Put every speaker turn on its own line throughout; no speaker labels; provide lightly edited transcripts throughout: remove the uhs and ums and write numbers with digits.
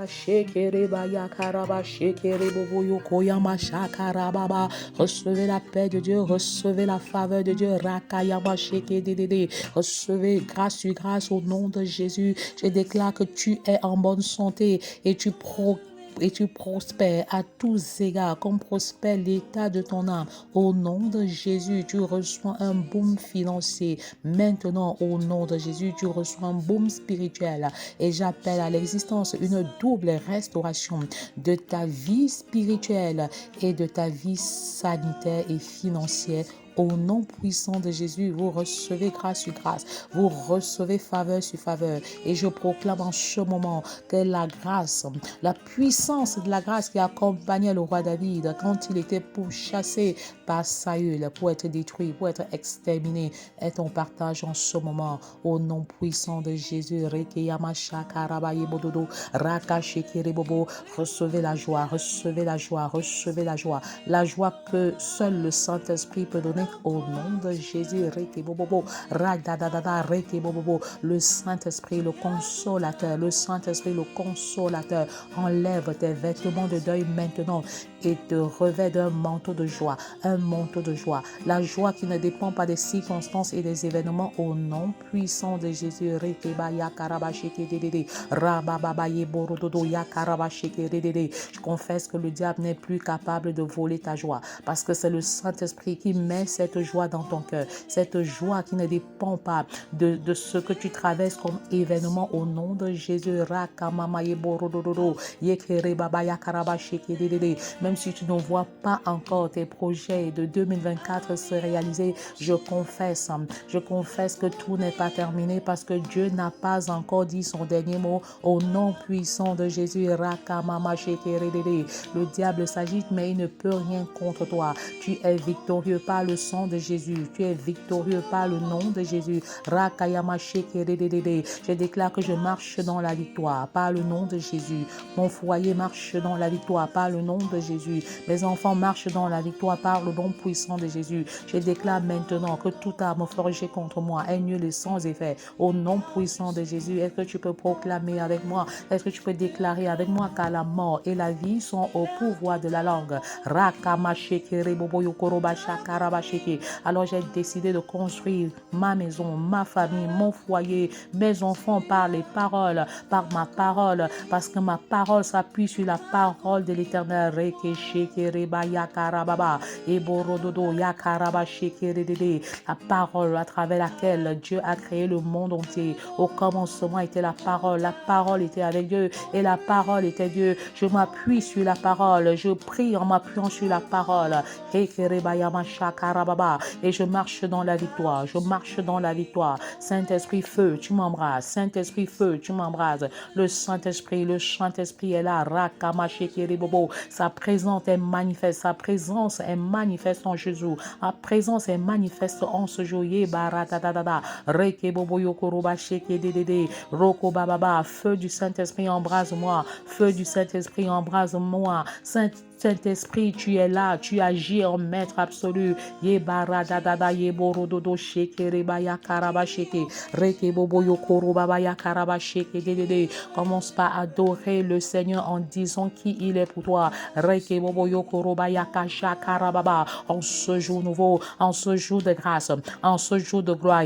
shekerebaya karaba shekerebobo yokoyama shakarababa. Recevez la paix de Dieu, recevez la faveur de Dieu. Rakayama shekedede. Recevez grâce sur grâce au nom de Jésus. Je déclare que tu es en bonne santé et tu prospères à tous égards, comme prospère l'état de ton âme. Au nom de Jésus, tu reçois un boom financier. Maintenant, au nom de Jésus, tu reçois un boom spirituel. Et j'appelle à l'existence une double restauration de ta vie spirituelle et de ta vie sanitaire et financière. Au nom puissant de Jésus, vous recevez grâce sur grâce, vous recevez faveur sur faveur. Et je proclame en ce moment que la grâce, la puissance de la grâce qui accompagnait le roi David quand il était pourchassé par Saül pour être détruit, pour être exterminé, est ton partage en ce moment. Au nom puissant de Jésus, recevez la joie, recevez la joie, recevez la joie. La joie que seul le Saint-Esprit peut donner au nom de Jésus. Le Saint-Esprit, le consolateur, le Saint-Esprit, le consolateur, enlève tes vêtements de deuil maintenant et te revêt d'un manteau de joie, un manteau de joie. La joie qui ne dépend pas des circonstances et des événements au nom puissant de Jésus. Je confesse que le diable n'est plus capable de voler ta joie parce que c'est le Saint-Esprit qui met cette joie dans ton cœur, cette joie qui ne dépend pas de ce que tu traverses comme événement au nom de Jésus. Même si tu ne vois pas encore tes projets de 2024 se réaliser, je confesse que tout n'est pas terminé parce que Dieu n'a pas encore dit son dernier mot au nom puissant de Jésus. Le diable s'agite mais il ne peut rien contre toi. Tu es victorieux par le sang de Jésus. Tu es victorieux par le nom de Jésus. Je déclare que je marche dans la victoire par le nom de Jésus. Mon foyer marche dans la victoire par le nom de Jésus. Mes enfants marchent dans la victoire par le nom puissant de Jésus. Je déclare maintenant que toute arme forgée contre moi est nulle et sans effet. Au nom puissant de Jésus, est-ce que tu peux proclamer avec moi? Est-ce que tu peux déclarer avec moi qu'à la mort et la vie sont au pouvoir de la langue? Alors j'ai décidé de construire ma maison, ma famille, mon foyer, mes enfants par les paroles, par ma parole, parce que ma parole s'appuie sur la parole de l'Éternel. La parole à travers laquelle Dieu a créé le monde entier. Au commencement était la parole était avec Dieu et la parole était Dieu. Je m'appuie sur la parole, je prie en m'appuyant sur la parole. Et je marche dans la victoire, je marche dans la victoire. Saint-Esprit feu, tu m'embrases. Saint-Esprit feu, tu m'embrases. Le Saint-Esprit est là. Sa présence est manifeste, sa présence est manifeste en Jésus. Sa présence est manifeste en ce jour. Feu du Saint-Esprit embrase-moi. Feu du Saint-Esprit embrase-moi. Saint-Esprit, tu es là, tu agis en maître absolu. Commence par adorer le Seigneur en disant qui il est pour toi. En ce jour nouveau, en ce jour de grâce, en ce jour de gloire.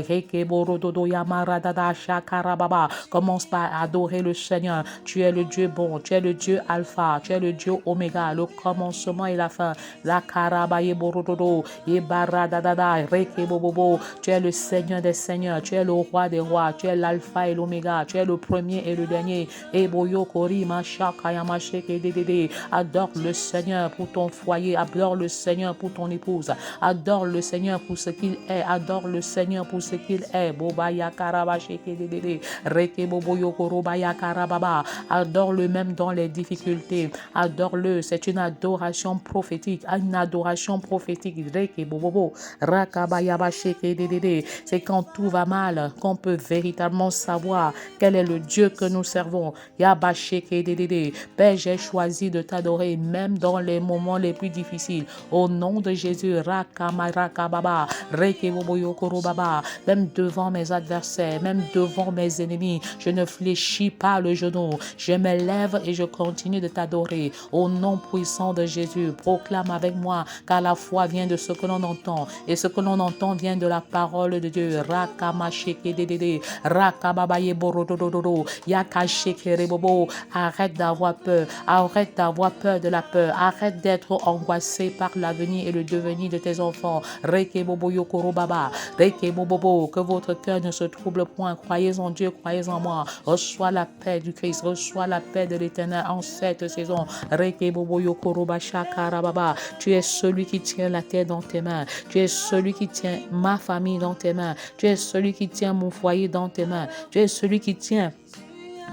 Commence par adorer le Seigneur. Tu es le Dieu bon, tu es le Dieu alpha, tu es le Dieu oméga, le commencement et la fin. La karabaye borododo, yebaradadada, rekebobobo. Tu es le Seigneur des seigneurs, tu es le roi des rois, tu es l'alpha et l'oméga, tu es le premier et le dernier. Eboyo kori mashakayama shekedede. Adore le Seigneur pour ton foyer, adore le Seigneur pour ton épouse, adore le Seigneur pour ce qu'il est, adore le Seigneur pour ce qu'il est. Bobaya karaba shekedede, rekeboboyo korobaya karababa. Adore-le même dans les difficultés, adore-le, c'est une adoration adoration prophétique, une adoration prophétique. Reke bobobo, rakabayaba sheke dedede. C'est quand tout va mal qu'on peut véritablement savoir quel est le Dieu que nous servons. Yaba sheke dedede. Père, j'ai choisi de t'adorer même dans les moments les plus difficiles. Au nom de Jésus, rakamarakababa, reke boboyo korobaba. Même devant mes adversaires, même devant mes ennemis, je ne fléchis pas le genou. Je me lève et je continue de t'adorer. Au nom puissant de Jésus, proclame avec moi car la foi vient de ce que l'on entend. Et ce que l'on entend vient de la parole de Dieu. Rakamasheke rakababaye borodododo, yakasheke bobo. Arrête d'avoir peur. Arrête d'avoir peur de la peur. Arrête d'être angoissé par l'avenir et le devenir de tes enfants. Reke bobo yokorobaba. Reke bobo. Que votre cœur ne se trouble point. Croyez en Dieu, croyez en moi. Reçois la paix du Christ. Reçois la paix de l'Éternel en cette saison. Reke bobo yokoroba shakarababa. Tu es celui qui tient la terre dans tes mains. Tu es celui qui tient ma famille dans tes mains. Tu es celui qui tient mon foyer dans tes mains. Tu es celui qui tient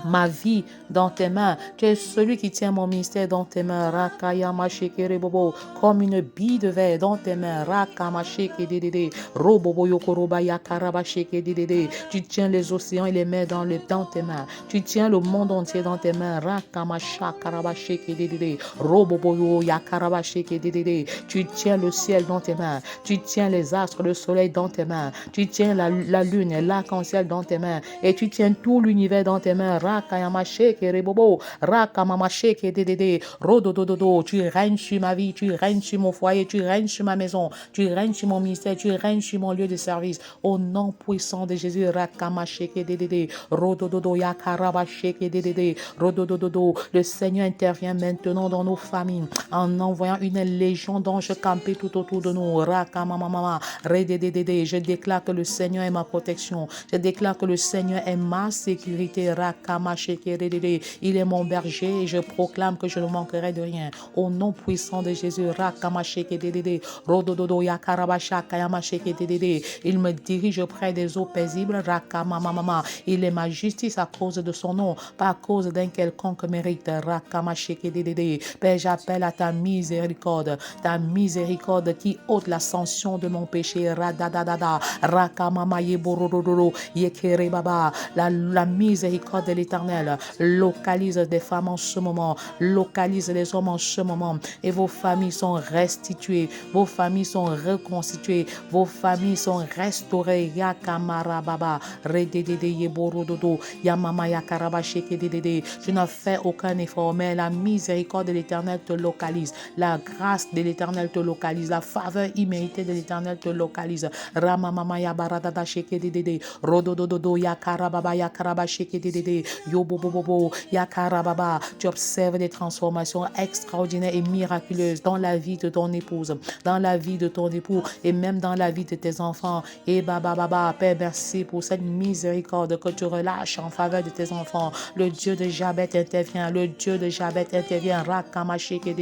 ma vie dans tes mains. Tu es celui qui tient mon ministère dans tes mains. Rakayama shekere bobo. Comme une bille de verre dans tes mains. Rakama sheke dedede. Robobo yokoroba yakaraba sheke dedede. Tu tiens les océans et les mers dans tes mains. Tu tiens le monde entier dans tes mains. Rakama shakaraba sheke dedede. Robobo yo yakaraba sheke dedede. Tu tiens le ciel dans tes mains. Tu tiens les astres, le soleil dans tes mains. Tu tiens la lune et l'arc-en-ciel dans tes mains. Et tu tiens tout l'univers dans tes mains. Rakayama sheke rebobo, rakamama sheke dedede, rododododo. Tu règnes sur ma vie, tu règnes sur mon foyer, tu règnes sur ma maison, tu règnes sur mon ministère, tu règnes sur mon lieu de service. Au nom puissant de Jésus, rakama sheke dedede, rodododo yakaraba sheke dedede, rododododo. Le Seigneur intervient maintenant dans nos familles en envoyant une légion d'anges campés tout autour de nous. Rakamama rededede. Je déclare que le Seigneur est ma protection. Je déclare que le Seigneur est ma sécurité. Il est mon berger et je proclame que je ne manquerai de rien. Au nom puissant de Jésus, il me dirige près des eaux paisibles. Il est ma justice à cause de son nom, pas à cause d'un quelconque mérite. Père, j'appelle à ta miséricorde qui ôte la sanction de mon péché. La miséricorde de l'Éternel localise des femmes en ce moment, localise les hommes en ce moment, et vos familles sont restituées, vos familles sont reconstituées, vos familles sont restaurées. Yakamara baba, rededede yeborododo, yamama yakaraba shekedede. Tu n'as fait aucun effort, mais la miséricorde de l'Éternel te localise, la grâce de l'Éternel te localise, la faveur imméritée de l'Éternel te localise. Ramamama yabaradada shekedede, rodododo yakarababa yakaraba shekedede, yobobobobo yakarababa. Tu observes des transformations extraordinaires et miraculeuses dans la vie de ton épouse, dans la vie de ton époux et même dans la vie de tes enfants. Et baba, Père, merci pour cette miséricorde que tu relâches en faveur de tes enfants. Le Dieu de Jabet intervient, le Dieu de Jabet intervient. Rakamasheke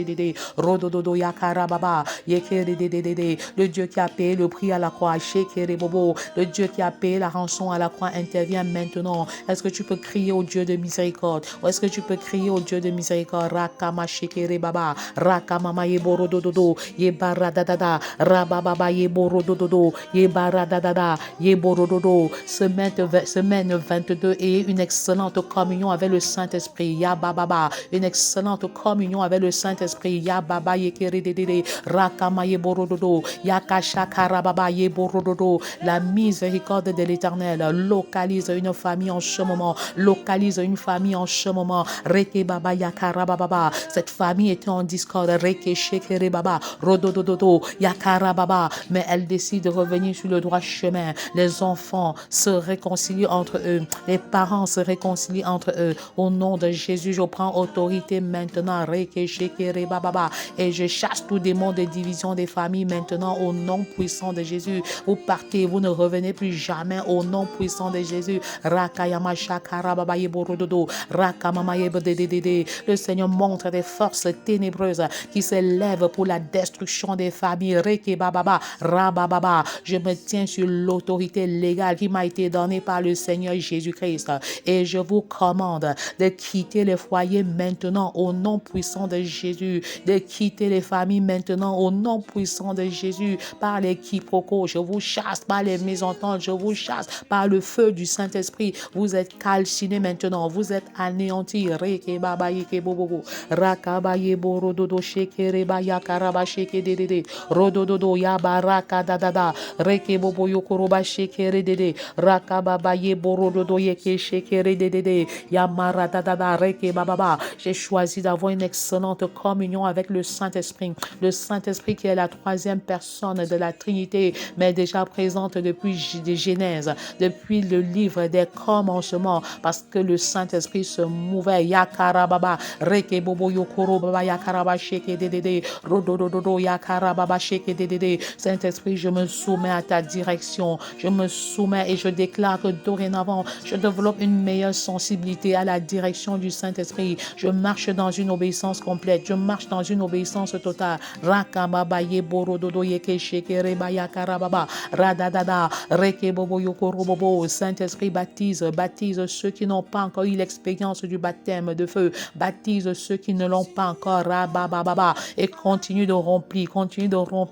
rodododo yakarababa yekedede. Le Dieu qui a payé le prix à la croix, shekerebobo. Le Dieu qui a payé la rançon à la croix intervient maintenant. Est-ce que tu peux crier au Dieu de miséricorde? Ou est-ce que tu peux crier au Dieu de miséricorde? Rakamasheke baba, rakamama yeborododo, yebaradadada, rabababa yeborododo, yebaradadada, yeborododo. Semaine 22 et une excellente communion avec le Saint-Esprit. Yabababa, une excellente communion avec le Saint-Esprit. Yababa yekeredede, rakama yeborododo, yakashakarababa yeborododo. La miséricorde de l'Éternel localise une famille en ce moment, localise une famille en ce moment. Reke baba yakarababa. Cette famille était en discorde. Reke shekere baba, rododododo yakarababa. Mais elle décide de revenir sur le droit chemin. Les enfants se réconcilient entre eux, les parents se réconcilient entre eux. Au nom de Jésus, je prends autorité maintenant. Reke shekere baba. Et je chasse tout démon de division des familles maintenant au nom puissant de Jésus. Vous partez, vous ne revenez plus jamais au nom puissant de Jésus. Rakayama shakarababa ye borododo, raka mama ye bededede. Le Seigneur montre des forces ténébreuses qui s'élèvent pour la destruction des familles. Reke bababa, rabababa. Je me tiens sur l'autorité légale qui m'a été donnée par le Seigneur Jésus-Christ et je vous commande de quitter les foyers maintenant au nom puissant de Jésus, de quitter les familles maintenant au nom puissant de Jésus, par les quiproquos, je vous chasse, par les mésententes, je vous chasse, par le feu du Saint-Esprit, vous êtes calcinés maintenant, vous êtes anéantis. Reke baba yeke bobobo, rakabaye borododo shekere baya karaba sheke dedede, rodododo yabaraka dadada, reke bobo yokoroba shekere dede, rakababaye borododo yeke shekere dedede, yamara dadada reke bababa. J'ai choisi d'avoir une excellente communion avec le Saint-Esprit. Le Saint-Esprit qui est la troisième personne de la Trinité, mais déjà présente depuis des Genèse, depuis le livre des commencements, parce que le Saint-Esprit se mouvait. Yakarababa, reke bobo yokoro baba yakaraba sheke dedede, rodododo yakarababa sheke dedede. Saint-Esprit, je me soumets à ta direction. Je me soumets et je déclare que dorénavant, je développe une meilleure sensibilité à la direction du Saint-Esprit. Je marche dans une obéissance complète. Je marche dans une obéissance totale. Rakababa ye borododo yeke shekere baya karababa. Radadada reke bobo yokoro bobo. Saint-Esprit, baptise ceux qui n'ont pas encore eu l'expérience du baptême de feu. Baptise ceux qui ne l'ont pas encore. Rabababa. Et continue de remplir.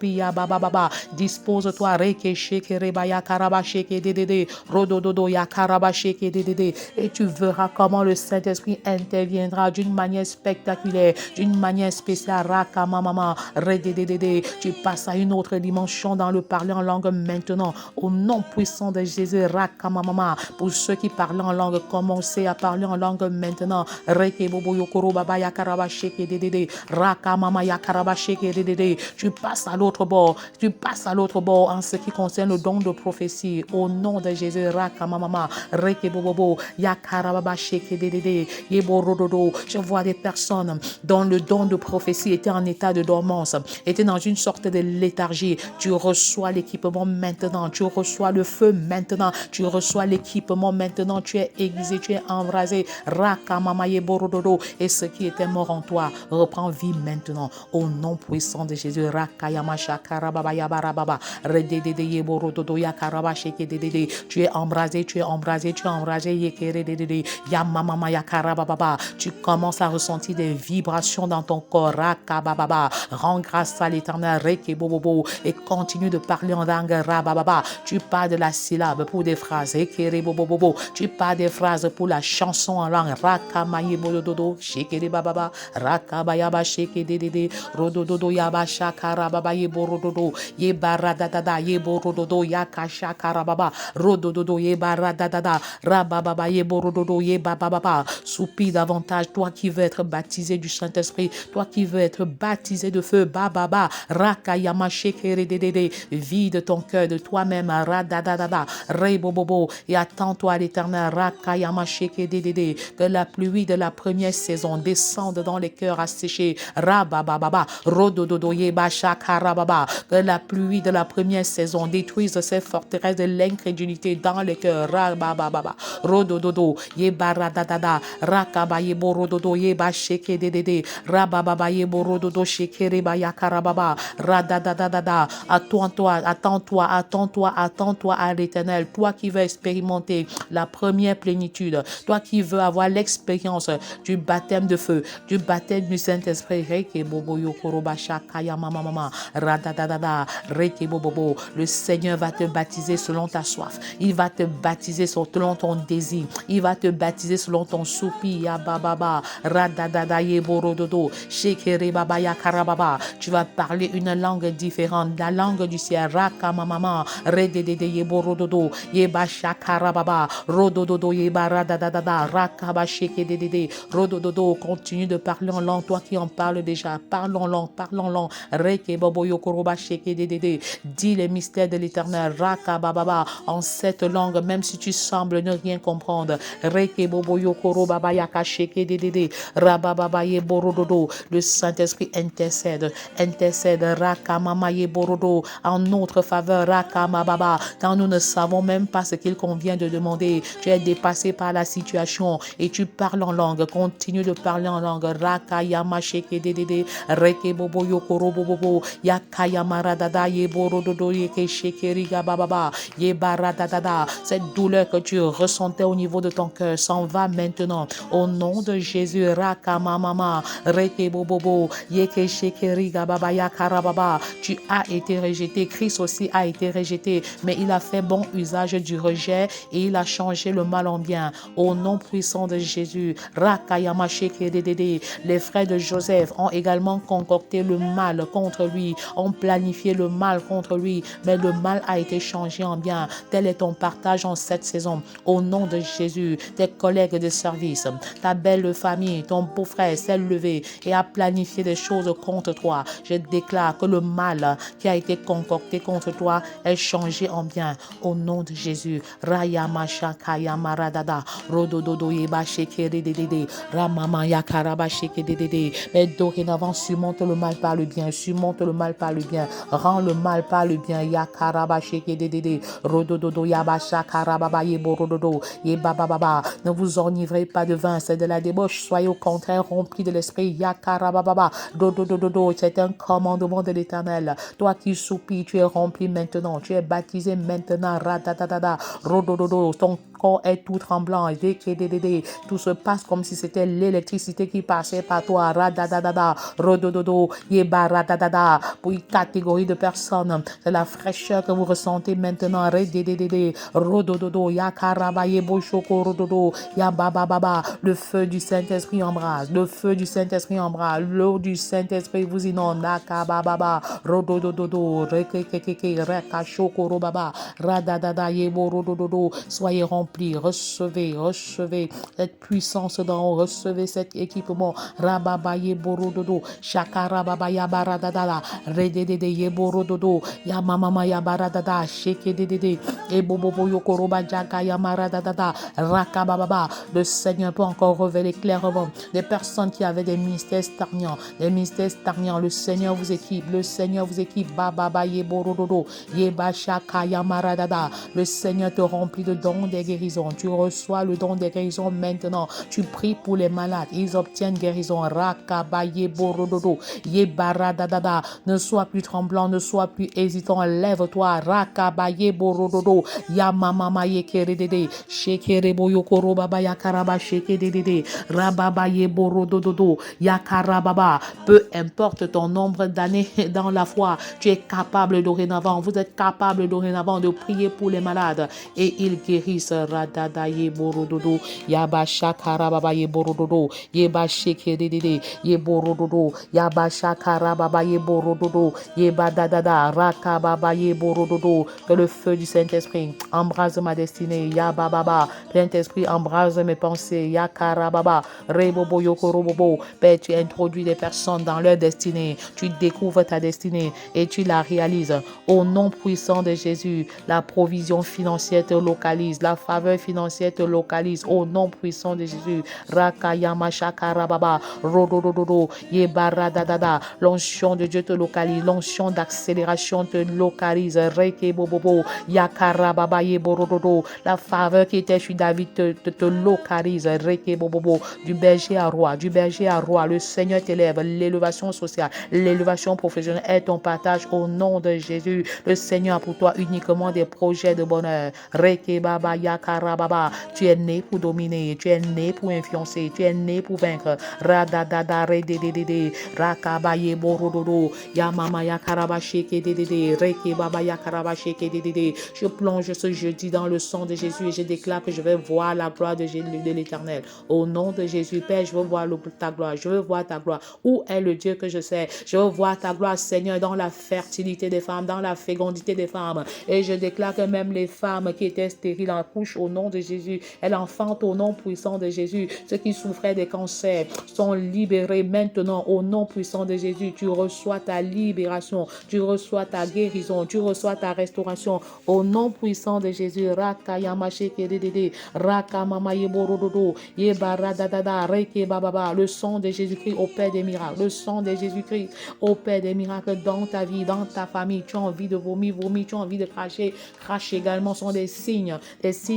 Ya bababa. Dispose-toi. Reke shekere baya karaba sheke dedede. Rodododo ya karaba sheke dedede. Et tu verras comment le Saint-Esprit interviendra d'une manière spectaculaire, d'une manière spéciale. Rakamamama, redededede. Tu passes à une autre dimension dans le parler en langue maintenant. Au nom puissant de Jésus, Rakamamama. Pour ceux qui parlent en langue, commencez à parler en langue maintenant. Rekebobo yokoro baba yakaraba sheke dedede. Rakamama yakaraba sheke dedede. Tu passes à l'autre bord. Tu passes à l'autre bord en ce qui concerne le don de prophétie. Au nom de Jésus, Rakamamama, Rekebobo yakaraba sheke dedede. Yeborododo. Je vois des personnes dont le don de prophétie était en état de dormance, était dans une sorte de léthargie. Tu reçois l'équipement maintenant, tu reçois le feu maintenant, tu reçois l'équipement maintenant, tu es aiguisé, tu es embrasé. Rakamamaye borododo. Et ce qui était mort en toi reprend vie maintenant. Au nom puissant de Jésus. Rakayama shakarababa yabarababa. Rededede borododo yakaraba shekedede. Tu es embrasé, tu es embrasé, tu es embrasé. Yekeredede. Yamamama yakarababa. Tu commences à ressentir des vibrations dans ton corps. Rakababa. Rends grâce à l'Éternel. Rekebobobo. Et continue de parler en langue. Rabababa. Tu parles de la syllabe pour des phrases. Ekerebobobo. Tu parles des phrases pour la chanson en langue. Rakamaye bolododo. Shekerebababa. Rakabayaba shekedede. Rodododo yaba shakarababa yeborododo. Yebaradadada yeborododo yakashakarababa. Rodododo yebaradadada. Rabababa yeborododo yebababa. Soupire davantage, toi qui veux être baptisé du Saint-Esprit, toi qui veux être baptisé de feu, bababa, rakayama shekeredede, vide ton cœur de toi-même, radadadada, rebobobo, et attends-toi à l'Éternel, rakayama shekeredede, que la pluie de la première saison descende dans les cœurs asséchés, rabababa, rodododo yeba shakarababa, que la pluie de la première saison détruise ces forteresses de l'incrédulité dans les cœurs, rabababa, rodododo yeba radadada, rakabaye borododo yeba sheke dedede, rababaye borododo shekere baya karababa, radadadada. Attends-toi à l'Éternel, toi qui veux expérimenter la première plénitude, toi qui veux avoir l'expérience du baptême de feu, du baptême du Saint-Esprit. Reke bobo yokoroba shakaya mama radadadada, reke bobo. Le Seigneur va te baptiser selon ta soif, il va te baptiser selon ton désir, il va te baptiser selon ton soupir. Ya bababa, radadada yeborododo, shekere baba ya karababa. Tu vas parler une langue différente, la langue du ciel. Raka mama, rededede yeborododo, yeba shakarababa, rodododo yeba radadada, rakaba shekedede, rodododo. Continue de parler en langue, toi qui en parles déjà. Parle en langue. Reke bobo yokoroba shekedede. Dis les mystères de l'Éternel. Raka bababa, en cette langue, même si tu sembles ne rien comprendre. Reke bobo yokoroba bayaka shekedede, rabababa yeborododo. Le Saint-Esprit intercède, raka mama yeborodo, en notre faveur, raka mababa. Quand nous ne savons même pas ce qu'il convient de demander, tu es dépassé par la situation et tu parles en langue. Continue de parler en langue. Rakayama sheke dedede, reke bobo yokoro bobo, yakayama radada yeborododo yeke sheke riga bababa, yebaradadada. Cette douleur que tu ressentais au niveau de ton cœur s'en va maintenant. Au nom de Jésus, rakamamama, reke bobo, yeke sheke riga baba yakarababa. Tu as été rejeté. Christ aussi a été rejeté, mais il a fait bon usage du rejet et il a changé le mal en bien. Au nom puissant de Jésus, Rakayama Shekedede, les frères de Joseph ont également concocté le mal contre lui, ont planifié le mal contre lui, mais le mal a été changé en bien. Tel est ton partage en cette saison. Au nom de Jésus, tes collègues de service, ta belle famille, ton beau-frère s'est levé et a planifié des choses contre toi. Je déclare que le mal qui a été concocté contre toi est changé en bien. Au nom de Jésus, Rayama Shakaya Maradada, Rodododo Yeba Shekere Dedede, Ramama Yakaraba Sheke Dedede. Mais dorénavant, surmonte le mal par le bien, surmonte le mal par le bien, rends le mal par le bien. Yakaraba Sheke Dedede, Rodododo Yaba Shakarababa Yebo Rododo, Yeba Baba. Ne vous enivrez pas de vin, c'est de la débauche, soyez au contraire remplis de l'esprit. Yakarababa, Rodododo, c'est un commandement de l'Éternel. Toi qui soupires, tu es rempli maintenant, tu es baptisé maintenant. Radadadada, Rodododo, ton corps est tout tremblant. Tout se passe comme si c'était l'électricité qui passait par toi. Radadadada, Rodododo, Yeba Radadada. Pour une catégorie de personnes, c'est la fraîcheur que vous ressentez maintenant. Rededede, Rodododo, Yakaraba, Yebo Shoko, Rododo, Yabababa. Le feu du Saint-Esprit embrase, le feu du Saint-Esprit embrase, l'eau du Saint-Esprit vous inonde. Nakababa, Rodododo, Rekekeke, Rekashoko, Robaba, Radadada, Yebo, Rodododo. Soyez remplis, recevez cette puissance d'en haut, recevez cet équipement. Rababa, Yebo, Rododo, Shakarababa, Yabaradadala, Rededede, Yebo, Rododo, Yamamama, Yabaradada, Shekedede, Ebobobo, Yokoroba, Jaka, Yamaradadada, Rakababa. Le Seigneur peut encore révéler clairement des personnes qui avaient des ministères stagnants, le Seigneur vous équipe, Baba Yebo Rododo, Yeba Shaka Yamaradada. Le Seigneur te remplit de dons des guérisons. Tu reçois le don des guérisons maintenant. Tu pries pour les malades, ils obtiennent guérison. Rakaba Yebo Rododo, Yeba Radadada. Ne sois plus tremblant, ne sois plus hésitant. Lève-toi. Rakaba Yebo Rododo, Yamamama Yekeredede, Shekerebo Yokoro Baba Yakaraba Shekedede, Rababa Yebo Rododo, Yakarababa. Peu importe ton nombre d'années dans la foi, tu es capable dorénavant, vous êtes capable dorénavant de prier pour les malades et ils guérissent. Radada Yeborododo, Yabasha Karababa Yeborododo, Yebashekedede, Yeborododo, Yabasha Karababa Yeborododo, Yebadadada, Rakababa Yeborododo. Que le feu du Saint-Esprit embrase ma destinée. Yabababa, Saint-Esprit embrase mes pensées. Yakarababa, Rebobo Yokorobobo. Père, tu introduis des personnes dans leur destinée. Tu découvres ta destinée et tu la réalises. Au nom puissant de Jésus, la provision financière te localise. La faveur financière te localise. Au nom puissant de Jésus. Rakayama Shakarababa, Rodododo, Yebaradadada. L'onction de Dieu te localise. L'onction d'accélération te localise. Rekebobobo, Yakarababa Yeborododo. La faveur qui était sur David te localise. Rekebobobo. Du berger à roi, le Seigneur t'élève. L'élévation sociale, l'élévation professionnelle est ton partage au nom de Jésus. Le Seigneur a pour toi uniquement des projets de bonheur. Rekebaba Yakarababa. Tu es né pour dominer, tu es né pour influencer, tu es né pour vaincre. Radadada Rededede, Rakaba Yeborododo, Yamama Yakaraba Shekedede, Rekebaba Yakaraba Shekedede. Je plonge ce jeudi dans le sang de Jésus et je déclare que je vais voir la gloire de l'Éternel. Au nom de Jésus, Père, je veux voir ta gloire. Je veux voir ta gloire. Où est le Dieu que je sais? Je veux voir ta gloire, Seigneur, dans la fertilité des femmes, dans la fécondité des femmes. Et je déclare que même les femmes qui étaient stériles accouchent au nom de Jésus. Elles enfantent au nom puissant de Jésus. Ceux qui souffraient des cancers sont libérés maintenant au nom puissant de Jésus. Tu reçois ta libération. Tu reçois ta guérison. Tu reçois ta restauration au nom puissant de Jésus. Le sang de Jésus-Christ opère des miracles. Le sang de Jésus-Christ opère des miracles dans ta vie, dans ta famille. Tu as envie de vomir, tu as envie de cracher. Crache également sont des signes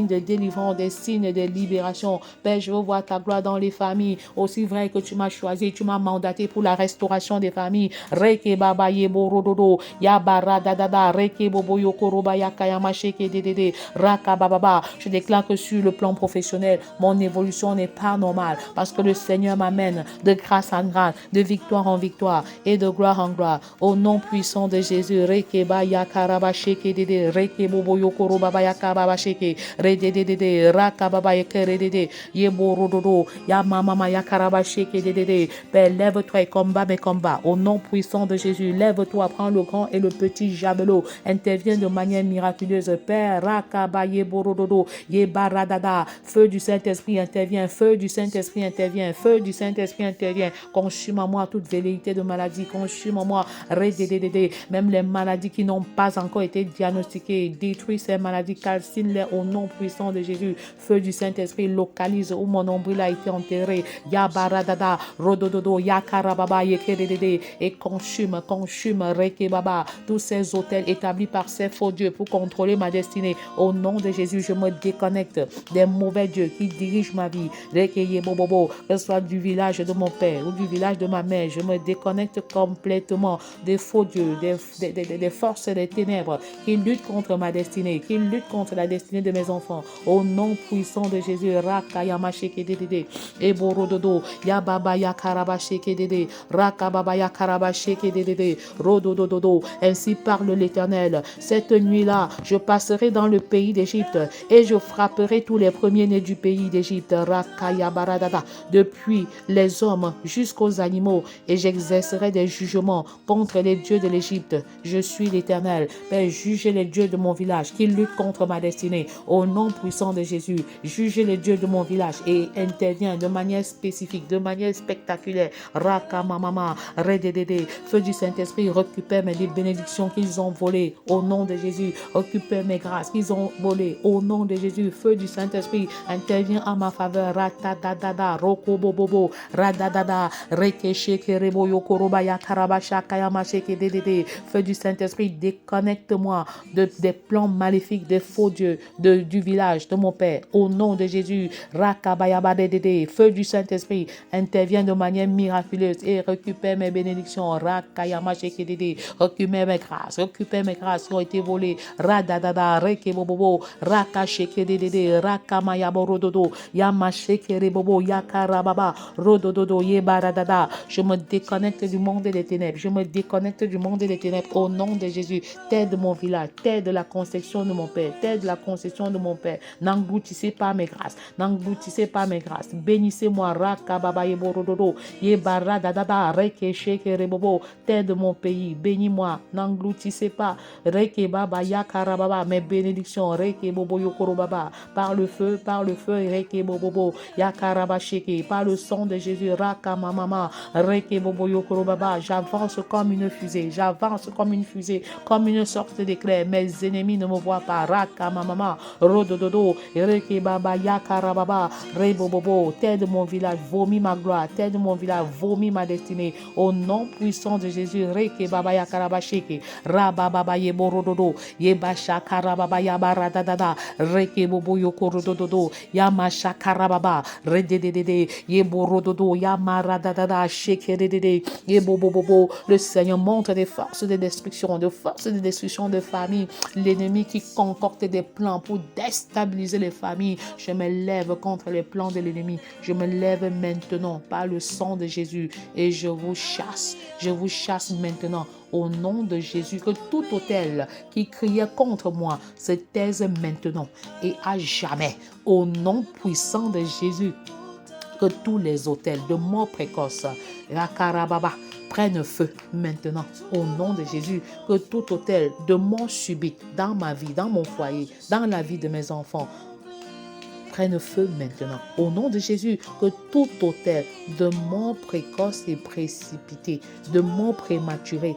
de délivrance, des signes de libération. Père, je veux voir ta gloire dans les familles. Aussi vrai que tu m'as choisi, tu m'as mandaté pour la restauration des familles. Reke baba yebo rododo, yabara dadada, reke bobo yokoroba yakayama sheke dedede, raka bababa. Je déclare que sur le plan professionnel, mon évolution n'est pas normale parce que le Seigneur m'amène de grâce en grâce, de victoire en victoire et de gloire en gloire. Au nom puissant de Jésus, reke ba yakaraba sheke dede, reke bobo yokoroba yakababa sheke, rededede, raka baba yekeredede, yebo rododo, yamama yakaraba sheke dedede. Père, lève-toi et combat mes combats. Au nom puissant de Jésus, lève-toi, prends le grand et le petit javelot. Interviens de manière miraculeuse. Père, rakaba yeborododo, yebaradada. Feu du Saint-Esprit intervient, feu du Saint-Esprit intervient, feu du Saint-Esprit intervient. Consume en moi toute velléité de maladie, consume en moi, rededede. Même les maladies qui n'ont pas encore été diagnostiquées, détruis ces maladies, calcine-les au nom puissant de Jésus. Feu du Saint-Esprit localise où mon nombril a été enterré. Yabaradada, rodododo, yakarababa, yekedede, et consume, rekebaba, tous ces hôtels établis par ces faux dieux pour contrôler ma destinée. Au nom de Jésus, je me déconnecte des mauvais dieux qui dirigent ma vie. Rekeyebobobo, que ce soit du village de mon père ou du village de ma mère, je me déconnecte complètement des faux dieux, des forces des ténèbres qui luttent contre ma destinée, qui luttent contre la destinée de mes enfants. Au nom puissant de Jésus, rakayama shekedede, eborododo, yababa yakaraba shekedede, rakababa yakaraba shekedede, rododododo. Ainsi parle l'Éternel. Cette nuit-là, je passerai dans le pays d'Égypte et je frapperai tous les premiers-nés du pays d'Égypte, rakayabaradada, depuis les hommes jusqu'aux animaux, et j'exercerai des jugements contre les dieux de l'Égypte. Je suis l'Éternel. Père, jugez les dieux de mon village qui luttent contre ma destinée. Au nom puissant de Jésus, jugez les dieux de mon village et intervient de manière spécifique, de manière spectaculaire. Raka mama, rededede. Feu du Saint-Esprit, récupère mes bénédictions qu'ils ont volées. Au nom de Jésus, récupère mes grâces qu'ils ont volées. Au nom de Jésus, feu du Saint-Esprit, intervient en ma faveur. Ratadadada, rokobobobo, radadada, rekesheke rebo yokoroba yakarabasha kayamasheke dedede. Feu du Saint-Esprit, déconnecte-moi des plans maléfiques des faux dieux du village de mon père. Au nom de Jésus, rakabayabadedede. Feu du Saint-Esprit, intervient de manière miraculeuse et récupère mes bénédictions. Rakayamasheke dede. Récupère mes grâces qui ont été volées. Radadada, rekebobobo, rakasheke dede, rakamayaborododo, yamasheke rebobo, yakarababa, rodododo, yebaradada. Je me déconnecte du monde des ténèbres. Je me déconnecte du monde des ténèbres. Au nom de Jésus, terre de mon village, terre de la conception de mon père, terre de la conception de mon père. N'engloutissez pas mes grâces. N'engloutissez pas mes grâces. Bénissez-moi, rakababa, yeborododo, yebaradada, rekesheke rebobo, terre de mon pays. Bénis-moi. N'engloutissez pas. Rekebaba, yakarababa, mes bénédictions. Rekebobo, yokorobaba. Par le feu, rekebobobo, yakarabasheke. Par le sang de Jésus, rakamamama, rekebobo, yokorobaba. J'avance comme une fusée. J'avance comme une fusée, comme une sorte d'éclair. Mes ennemis ne me voient pas. Rakamamama, rodododo, rekebaba, yakarababa, rebobobo. Terre de mon village, vomis ma gloire. Terre de mon village, vomis ma destinée. Au nom puissant de Jésus, rekebaba, yakarabasheke. Rababa yeborododo, yebashakarababa yabaradadada, rekebobo yokorododo, yamashakarababa, rededede, yeborododo, yamaradadada, shekedede, yebobobobo. Le Seigneur montre des forces de destruction, de famille. L'ennemi qui concocte des plans pour déstabiliser les familles. Je me lève contre les plans de l'ennemi. Je me lève maintenant par le sang de Jésus et je vous chasse. Je vous chasse maintenant. Au nom de Jésus, que tout autel qui criait contre moi se taise maintenant et à jamais. Au nom puissant de Jésus, que tous les autels de mort précoce, rakarababa, prennent feu maintenant. Au nom de Jésus, que tout autel de mort subite dans ma vie, dans mon foyer, dans la vie de mes enfants, prenne feu maintenant. Au nom de Jésus, que tout autel de mort précoce et précipitée, de mort prématurée,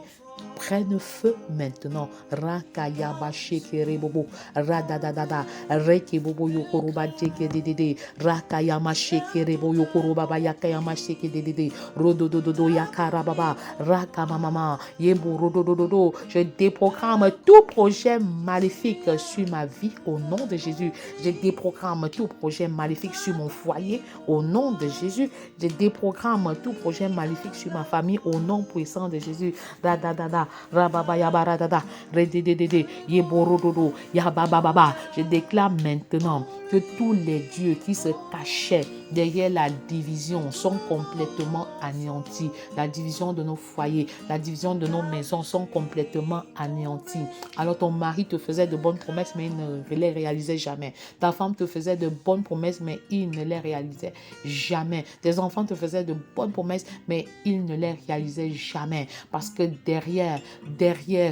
prennent feu maintenant. Rakayaba shekere bobo. Radadadada. Reke bobo yokoroba jeke dedede. Rakayama shekere bobo yokoroba yakayama sheke dedede. Rododododo yakarababa. Rakamamama. Yebo rododododo. Je déprogramme tout projet maléfique sur ma vie au nom de Jésus. Je déprogramme tout projet maléfique sur mon foyer au nom de Jésus. Je déprogramme tout projet maléfique sur ma famille au nom puissant de Jésus. Radadada, rababa yabaradada, rededede, yeborododo, yabababa. Je déclare maintenant que tous les dieux qui se cachaient derrière la division sont complètement anéantis. La division de nos foyers, la division de nos maisons sont complètement anéantis. Alors ton mari te faisait de bonnes promesses, mais il ne les réalisait jamais. Ta femme te faisait de bonnes promesses, mais il ne les réalisait jamais. Tes enfants te faisaient de bonnes promesses, mais il ne les réalisait jamais. Parce que derrière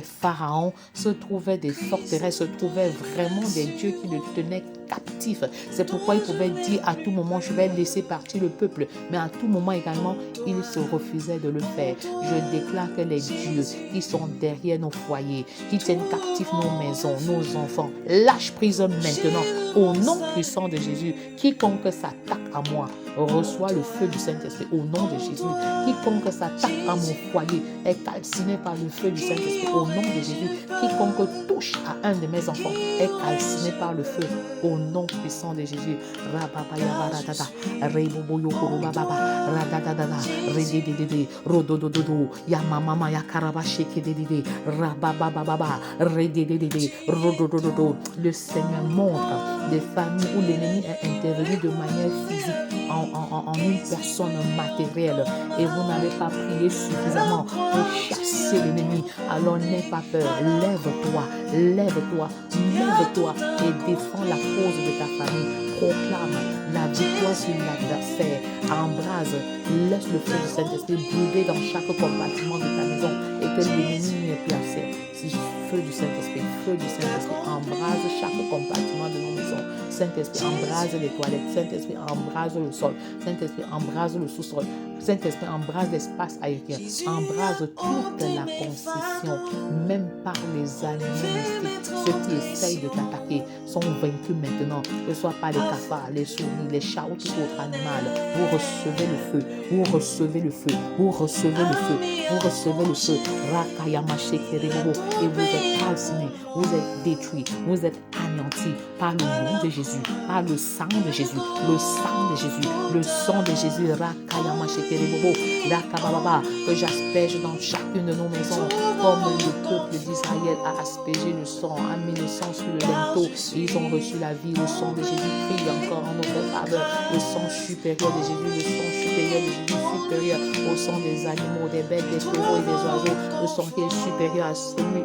Pharaon se trouvaient des forteresses, se trouvaient vraiment des dieux qui le tenaient captif. C'est pourquoi il pouvait dire à tout moment, je vais laisser partir le peuple. Mais à tout moment également, il se refusait de le faire. Je déclare que les dieux qui sont derrière nos foyers, qui tiennent captifs nos maisons, nos enfants, lâche prise maintenant au nom puissant de Jésus. Quiconque s'attaque à moi reçoit le feu du Saint-Esprit au nom de Jésus. Quiconque s'attaque à mon foyer est calciné par le feu du Saint-Esprit au nom de Jésus. Quiconque touche à un de mes enfants est calciné par le feu au nom puissant de Jésus. Rababayabaradada, reboboyokorobababa, radadadada, redededede, rododododo, yamamama yakarabachekededede, rababababa, redededede, rododododo. Le Seigneur montre des familles où l'ennemi est intervenu de manière physique en une personne matérielle et vous n'avez pas prié suffisamment pour chasser l'ennemi. Alors n'aie pas peur, lève-toi et défends la cause de ta famille. Proclame la victoire sur l'adversaire. Embrase, laisse le feu du Saint-Esprit brûler dans chaque compartiment de ta maison et que l'ennemi n'ait plus accès. Feu du Saint-Esprit, embrase chaque compartiment de nos maisons. Saint-Esprit, embrase les toilettes. Saint-Esprit, embrase le sol. Saint-Esprit, embrase le sous-sol. Saint-Esprit, embrase l'espace aérien. Embrase toute la concession, même par les animaux mystiques. Ceux qui essayent de t'attaquer sont vaincus maintenant. Que ce soit par les cafards, les souris, les chats ou tout autre animal. Vous recevez le feu. Vous recevez le feu. Vous recevez le feu. Vous recevez le feu. Rakayamachekerebo. Et vous êtes calcinés, vous êtes détruits, vous êtes anéantis par le nom de Jésus, par le sang de Jésus, le sang de Jésus, le sang de Jésus. Rakayamachekerebo. Rakababa. Que j'asperge dans chacune de nos maisons comme le peuple d'Israël a aspergé le sang, a mis le sang sur le linteau. Ils ont reçu la vie. Le sang de Jésus brille encore en notre faveur. Le sang supérieur de Jésus, le sang supérieur de Jésus, supérieur au sang des animaux, des bêtes, des taureaux et des oiseaux. Le sang qui est supérieur à celui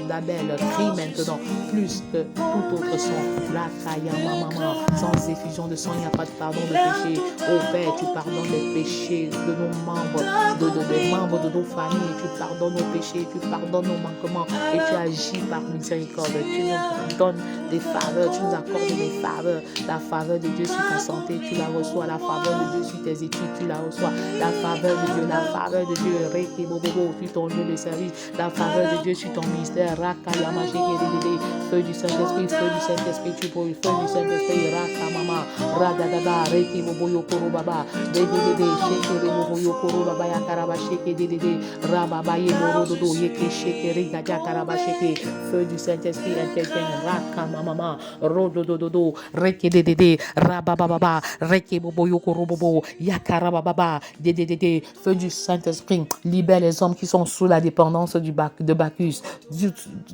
d'Abel crie maintenant plus que tout autre sang. La kaya maman, sans effusion de sang, il n'y a pas de pardon de péché. Ô Père, tu pardonnes les péchés de nos membres, des membres de nos familles. Tu pardonnes nos péchés, tu pardonnes nos manquements et tu agis par miséricorde. Tu nous donnes des faveurs, tu nous accordes des faveurs. La faveur de Dieu sur ta santé, tu la reçois. La faveur de Dieu sur tes études, tu la reçois. La faveur de Dieu, la faveur de Dieu, sur ton lieu de service. La faveur de Dieu sur ton ministère. Feu du Saint-Esprit, tu brûles, feu du Saint-Esprit, Rakamama, Radadada, Reki Boboyo Korobaba, Dedede, Shekere Boboyo Korobaba, Yakaraba Sheke, Dedede, Rababaye Borododo, Yeke Shekere, Gajakaraba Sheke, feu du Saint-Esprit, intervient, Rakamama, Rodododo, Reke Dedede, Rabababa, Reki Boboyo Korobobo, Yakarababa, Dedede, feu du Saint-Esprit, libère les hommes qui sont sous la dépendance de Bacchus.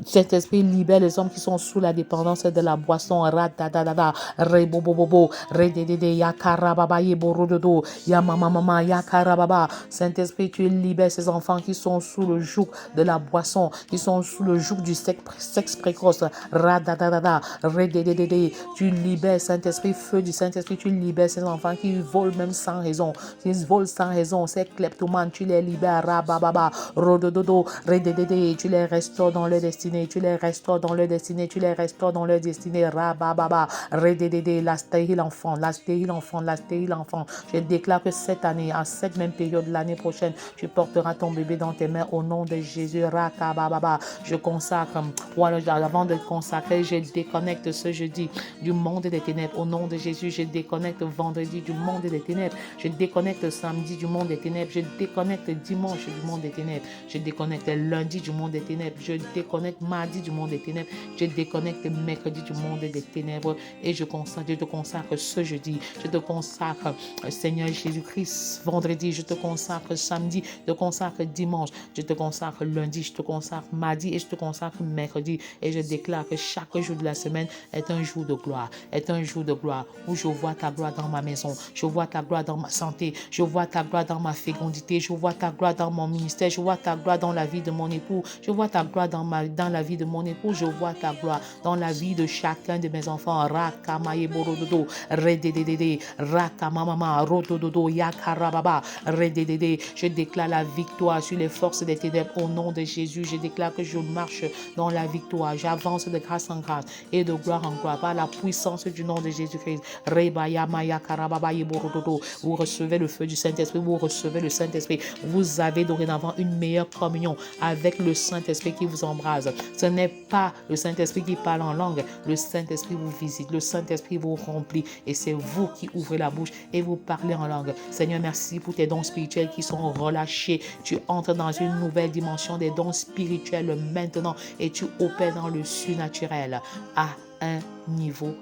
Saint-Esprit, libère les hommes qui sont sous la dépendance de la boisson. Radadadada, rebobobobo, rededede, yakarababa, yeborododo, yamamamama, yakarababa. Saint-Esprit, tu libères ces enfants qui sont sous le joug de la boisson, qui sont sous le joug du sexe précoce. Radadadada, rededede, tu libères, Saint-Esprit, feu du Saint-Esprit, tu libères ces enfants qui volent même sans raison, qui volent sans raison, ces kleptomanes, tu les libères. Rabababa, rodododo, rededede, tu les restaures dans leur leur destinée, tu les restaures dans leur destinée, tu les restaures dans leur destinée. Rabababa, redédédé, la stérile enfant, la stérile enfant, la stérile enfant. Je déclare que cette année, à cette même période, l'année prochaine, tu porteras ton bébé dans tes mains au nom de Jésus. Rakabababa, je consacre, voilà, avant de consacrer, je déconnecte ce jeudi du monde des ténèbres. Au nom de Jésus, je déconnecte vendredi du monde des ténèbres. Je déconnecte samedi du monde des ténèbres. Je déconnecte dimanche du monde des ténèbres. Je déconnecte lundi du monde des ténèbres. Je déconnecte mardi du monde des ténèbres. Je déconnecte mercredi du monde des ténèbres. Et je te consacre ce jeudi. Je te consacre, Seigneur Jésus-Christ, vendredi. Je te consacre samedi. Je te consacre dimanche. Je te consacre lundi. Je te consacre mardi. Et je te consacre mercredi. Et je déclare que chaque jour de la semaine est un jour de gloire. Est un jour de gloire où je vois ta gloire dans ma maison. Je vois ta gloire dans ma santé. Je vois ta gloire dans ma fécondité. Je vois ta gloire dans mon ministère. Je vois ta gloire dans la vie de mon époux. Je vois ta gloire dans la vie de mon époux. Je vois ta gloire dans la vie de chacun de mes enfants. Rakamaye borododo, rededede, rakamamama, rodododo, yakarababa, rededede. Je déclare la victoire sur les forces des ténèbres au nom de Jésus. Je déclare que je marche dans la victoire. J'avance de grâce en grâce et de gloire en gloire par la puissance du nom de Jésus-Christ. Rebayamaya karababa yeborododo. Vous recevez le feu du Saint-Esprit. Vous recevez le Saint-Esprit. Vous avez dorénavant une meilleure communion avec le Saint-Esprit qui vous embrase. Ce n'est pas le Saint-Esprit qui parle en langue. Le Saint-Esprit vous visite. Le Saint-Esprit vous remplit. Et c'est vous qui ouvrez la bouche et vous parlez en langue. Seigneur, merci pour tes dons spirituels qui sont relâchés. Tu entres dans une nouvelle dimension des dons spirituels maintenant et tu opères dans le surnaturel à un niveau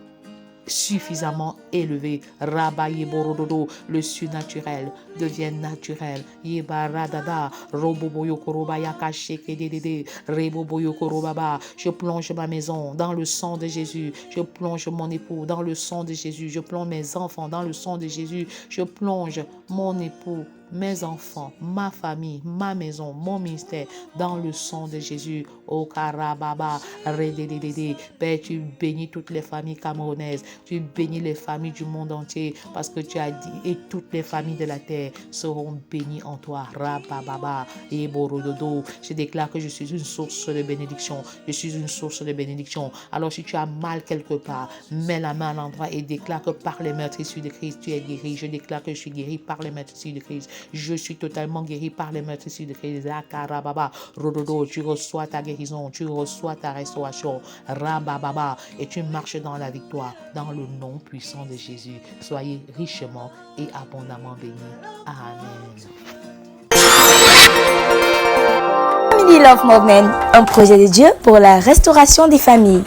suffisamment élevé. Rabaye borododo, le surnaturel devient naturel. Yebaradada, roboboyo korobaya kasheke dedede, reboboyo korobaba. Je plonge ma maison dans le sang de Jésus. Je plonge mon époux dans le sang de Jésus. Je plonge mes enfants dans le sang de Jésus. Je plonge mon époux, mes enfants, ma famille, ma maison, mon ministère dans le sang de Jésus. Oh karababa, rededede. Père, tu bénis toutes les familles camerounaises. Tu bénis les familles du monde entier parce que tu as dit et toutes les familles de la terre seront bénies en toi. Rabababa et borododo. Je déclare que je suis une source de bénédiction. Je suis une source de bénédiction. Alors si tu as mal quelque part, mets la main à l'endroit et déclare que par les meurtrissures de Christ, tu es guéri. Je déclare que je suis guéri par les meurtrissures de Christ. Je suis totalement guéri par les meurtrissures de Christ. Akarababa, rododo, tu reçois ta guérison, tu reçois ta restauration. Rabababa, et tu marches dans la victoire, dans le nom puissant de Jésus. Soyez richement et abondamment bénis. Amen.
Family Love Movement, un projet de Dieu pour la restauration des familles.